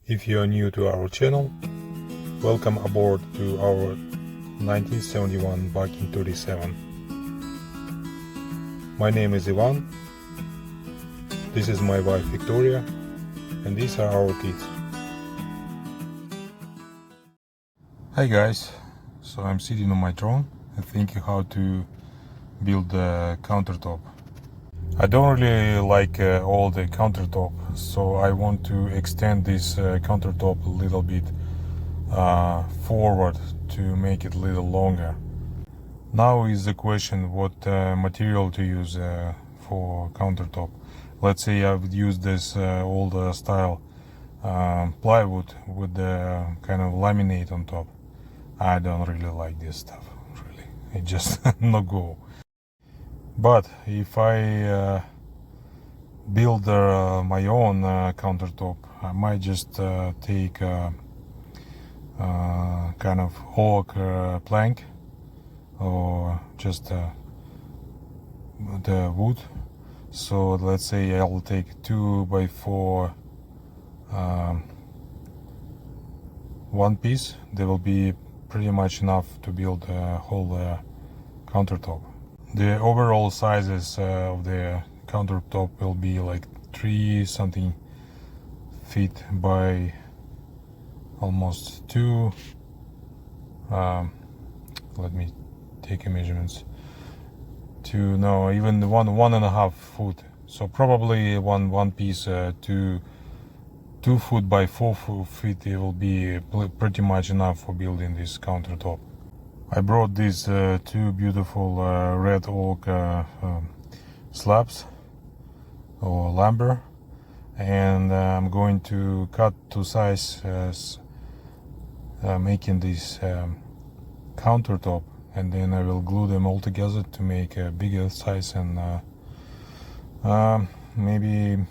If you are new to our channel, welcome aboard to our 1971 Bakin 37. My name is Ivan, this is my wife Victoria, and these are our kids. Hi guys, so I'm sitting on my throne and thinking how to build the countertop. I don't really like all the countertop, so I want to extend this countertop a little bit forward to make it a little longer. Now is the question what material to use for countertop. Let's say I would use this old style plywood with the kind of laminate on top. I don't really like this stuff, really. It just no go. But if I build my own countertop, I might just take kind of oak plank or just the wood. So let's say I'll take 2x4 one piece. That will be pretty much enough to build a whole countertop. The overall sizes of the countertop will be like 3 something feet by almost 2. Let me take a measurements. No, even 1.5 foot. So probably one piece 2 foot by 4 feet. It will be pretty much enough for building this countertop. I brought these 2 beautiful red oak slabs or lumber, and I'm going to cut to size making this countertop, and then I will glue them all together to make a bigger size and maybe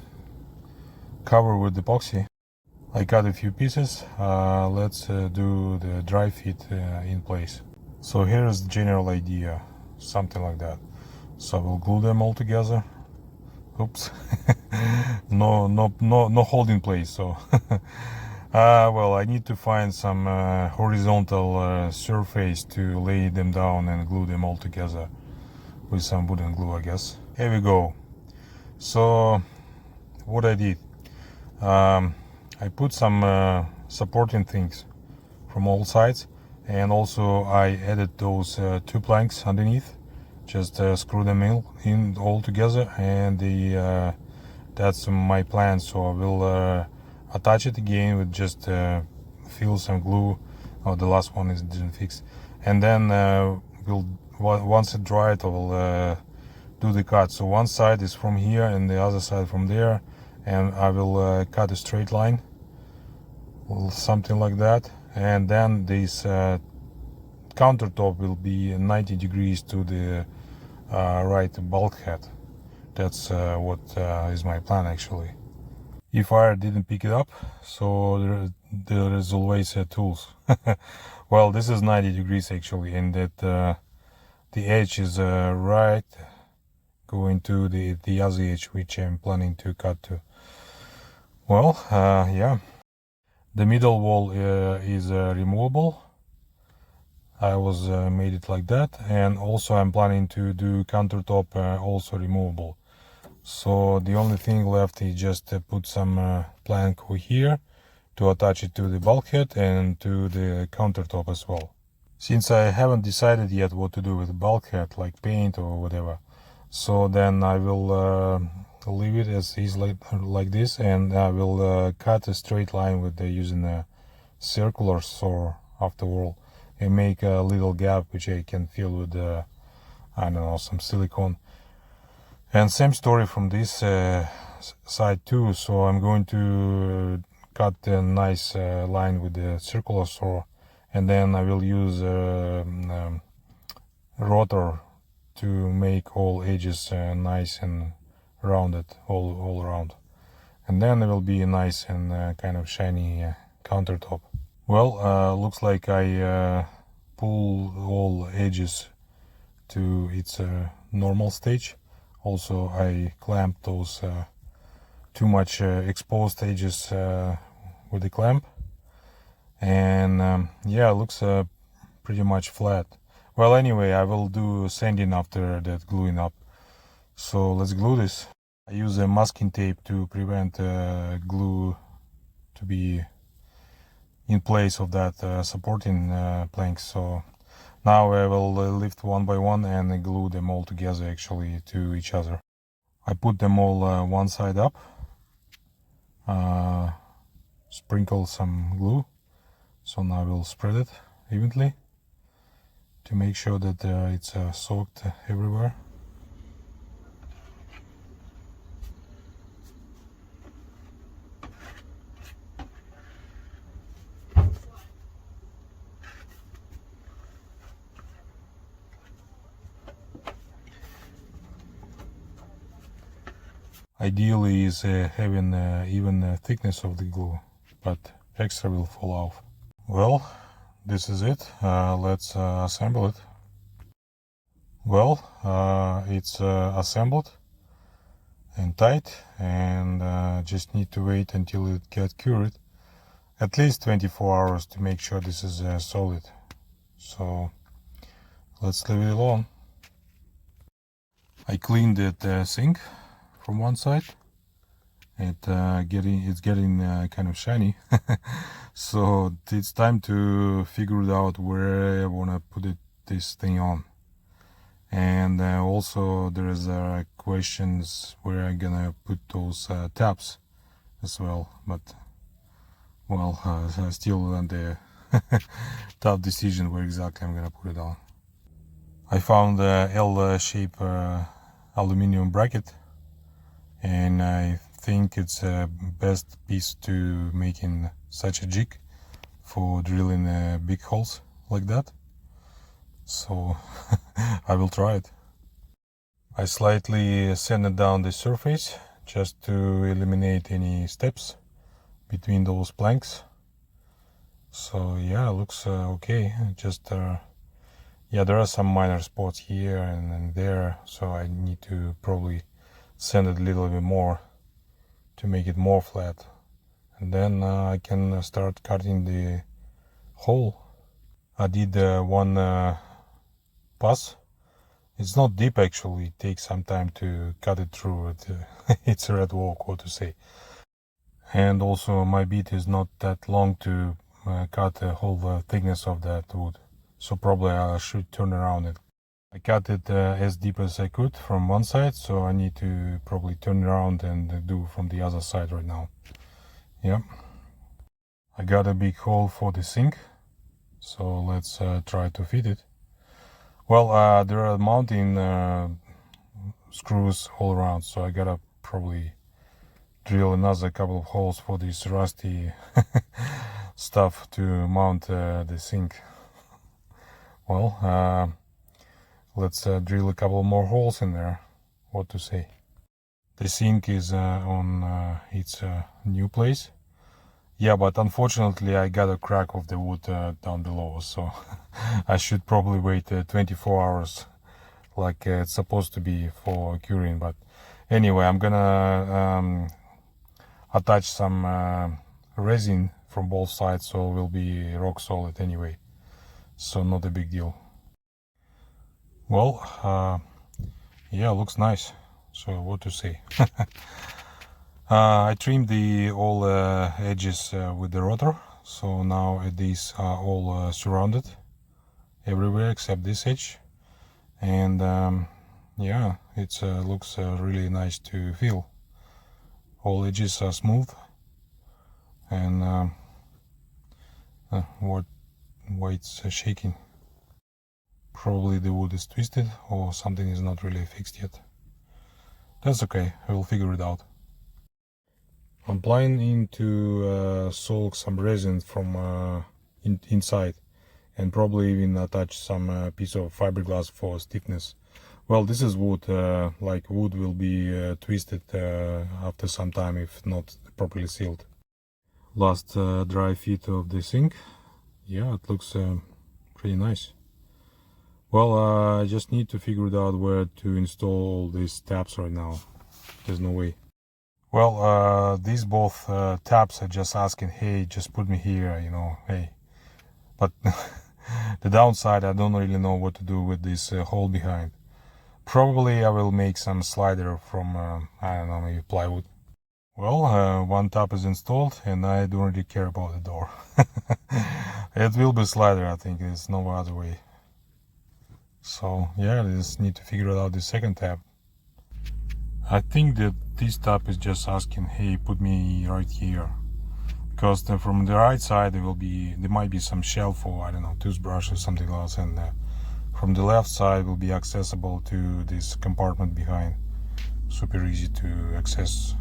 cover with epoxy. I cut a few pieces. Let's do the dry fit in place. So here's the general idea, something like that. So I will glue them all together. Oops. no holding place. So well, I need to find some horizontal surface to lay them down and glue them all together with some wooden glue, I guess. Here we go. So what I did, I put some supporting things from all sides, and also I added those 2 planks underneath. Just screw them in all together, and that's my plan. So I will attach it again with just fill some glue. Oh, the last one didn't fix. And then once it dried, I will do the cut. So one side is from here and the other side from there, and I will cut a straight line, something like that. And then this countertop will be 90 degrees to the right bulkhead. That's what is my plan actually. If I didn't pick it up, so there is always tools. Well, this is 90 degrees actually, and that the edge is right going to the other edge, which I'm planning to cut to. Well, yeah. The middle wall is removable. I was made it like that, and also I'm planning to do countertop also removable. So the only thing left is just put some plank over here to attach it to the bulkhead and to the countertop as well. Since I haven't decided yet what to do with the bulkhead, like paint or whatever, so then I will leave it as is like this, and I will cut a straight line with using a circular saw afterward, and make a little gap which I can fill with I don't know, some silicone. And same story from this side too. So I'm going to cut a nice line with the circular saw, and then I will use rotor to make all edges nice and rounded all around, and then it will be a nice and kind of shiny countertop. Well, looks like I pull all edges to its normal stage. Also, I clamped those too much exposed edges with the clamp, and yeah, it looks pretty much flat. Well, anyway, I will do sanding after that gluing up. So let's glue this. I use a masking tape to prevent glue to be in place of that supporting planks. So now I will lift one by one and glue them all together actually to each other. I put them all one side up, sprinkle some glue, so now we'll spread it evenly to make sure that it's soaked everywhere. Ideally is having even thickness of the glue, but extra will fall off. Well, this is it. Let's assemble it. Well, it's assembled and tight, and just need to wait until it gets cured. At least 24 hours to make sure this is solid. So let's leave it alone. I cleaned that sink from one side. It's getting kind of shiny. So it's time to figure it out where I want to put this thing on. And also there is questions where I'm gonna put those taps as well, but well, still on the tough decision where exactly I'm gonna put it on. I found a L-shape aluminum bracket, and I think it's the best piece to making such a jig for drilling big holes like that. So I will try it. I slightly sanded down the surface just to eliminate any steps between those planks. So yeah, it looks okay. Just yeah, there are some minor spots here and there, so I need to probably sand it a little bit more to make it more flat, and then I can start cutting the hole. I did one pass. It's not deep actually, it takes some time to cut it through it. It's a red walk, what to say. And also my bit is not that long to cut the whole thickness of that wood, so probably I should turn around it. I cut it as deep as I could from one side, so I need to probably turn around and do from the other side right now. Yeah, I got a big hole for the sink, so let's try to fit it. Well, there are mounting screws all around, so I gotta probably drill another couple of holes for this rusty stuff to mount the sink. Well, let's drill a couple more holes in there. What to say? The sink is on its new place. Yeah, but unfortunately I got a crack of the wood down below, so I should probably wait 24 hours like it's supposed to be for curing. But anyway, I'm gonna attach some resin from both sides, so it will be rock solid anyway, so not a big deal. Well, yeah, looks nice, so what to say. I trimmed all edges with the rotor, so now these are all surrounded everywhere except this edge, and yeah, it looks really nice to feel. All edges are smooth, and why it's shaking? Probably the wood is twisted or something is not really fixed yet. That's okay, I will figure it out. I'm planning to soak some resin from inside, and probably even attach some piece of fiberglass for stiffness. Well, this is wood, like wood will be twisted after some time if not properly sealed. Last dry fit of the sink. Yeah, it looks pretty nice. Well, I just need to figure it out where to install these taps right now. There's no way. Well, these both taps are just asking, hey, just put me here, you know, hey. But the downside, I don't really know what to do with this hole behind. Probably I will make some slider from, I don't know, maybe plywood. Well, one tap is installed and I don't really care about the door. It will be slider, I think, there's no other way. So yeah, I just need to figure out the second tab. I think that this tab is just asking, hey, put me right here. Because from the right side there might be some shelf or I don't know, toothbrush or something else, and from the left side will be accessible to this compartment behind. Super easy to access.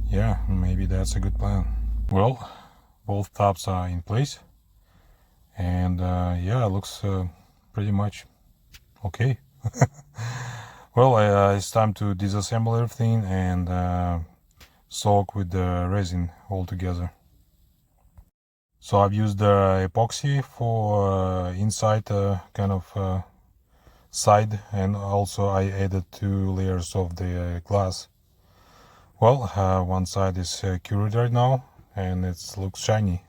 Yeah, maybe that's a good plan. Well, both tabs are in place, and yeah, it looks pretty much okay. Well, it's time to disassemble everything and soak with the resin all together. So I've used epoxy for inside kind of side, and also I added 2 layers of the glass. Well, one side is cured right now and it looks shiny.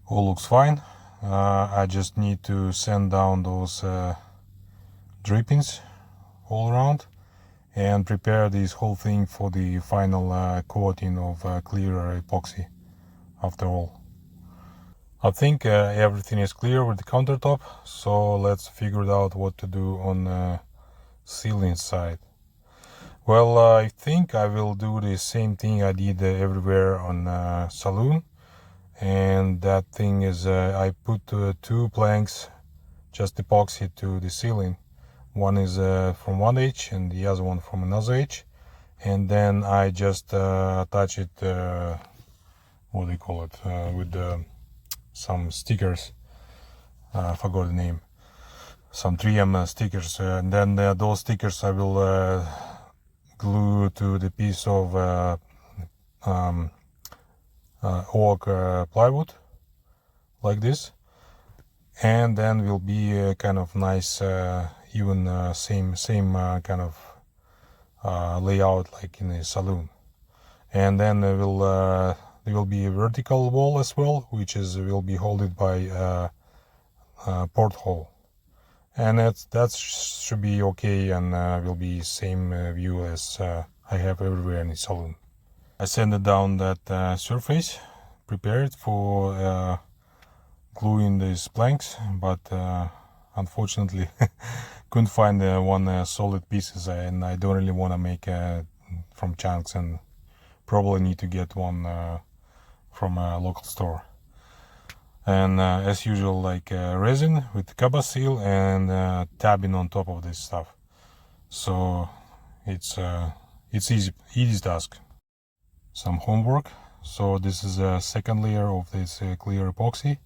All looks fine. I just need to sand down those drippings all around and prepare this whole thing for the final coating of clear epoxy after all. I think everything is clear with the countertop, so let's figure out what to do on the ceiling side. Well, I think I will do the same thing I did everywhere on saloon, and that thing is I put 2 planks just epoxy to the ceiling. One is from one edge and the other one from another edge, and then I just attach it, what do you call it, with some stickers. I forgot the name. Some 3M stickers, and then those stickers I will glue to the piece of oak plywood like this, and then will be kind of nice even same kind of layout like in a saloon. And then there will be a vertical wall as well, which will be held by porthole, and that should be okay, and will be same view as I have everywhere in the saloon. I sanded down that surface, prepared for gluing these planks, but unfortunately couldn't find one solid pieces, and I don't really want to make from chunks, and probably need to get one from a local store. And as usual, like resin with Kaba seal and tabbing on top of this stuff. So it's easy task. Some homework. So this is a second layer of this clear epoxy.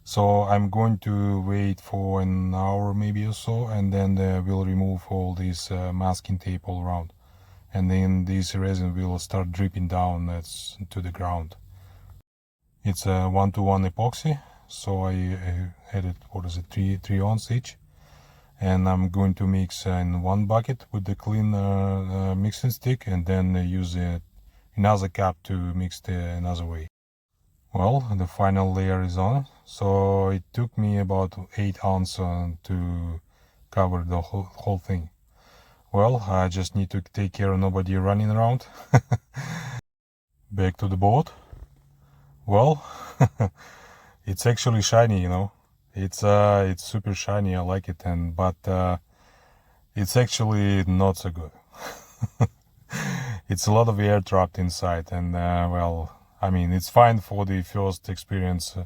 So I'm going to wait for an hour maybe or so, and then we'll remove all this masking tape all around, and then this resin will start dripping down to the ground. It's a 1-to-1 epoxy, so I added, what is it, 3 ounce each, and I'm going to mix in one bucket with the clean mixing stick, and then use another cup to mix another way. Well, the final layer is on, so it took me about 8 ounces to cover the whole thing. Well, I just need to take care of nobody running around. Back to the boat. Well, it's actually shiny, you know. It's super shiny. I like it, but it's actually not so good. It's a lot of air trapped inside, and well, I mean, it's fine for the first experience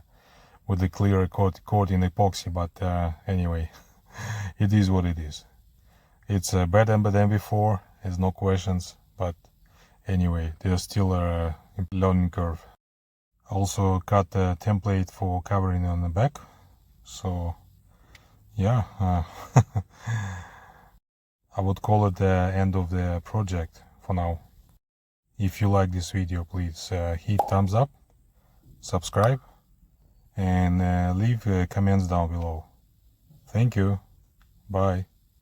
with the clear coating epoxy, but anyway, it is what it is. It's better than before, there's no questions, but anyway, there's still a learning curve. Also cut a template for covering on the back, so yeah, I would call it the end of the project for now. If you like this video, please hit thumbs up, subscribe, and leave comments down below. Thank you. Bye.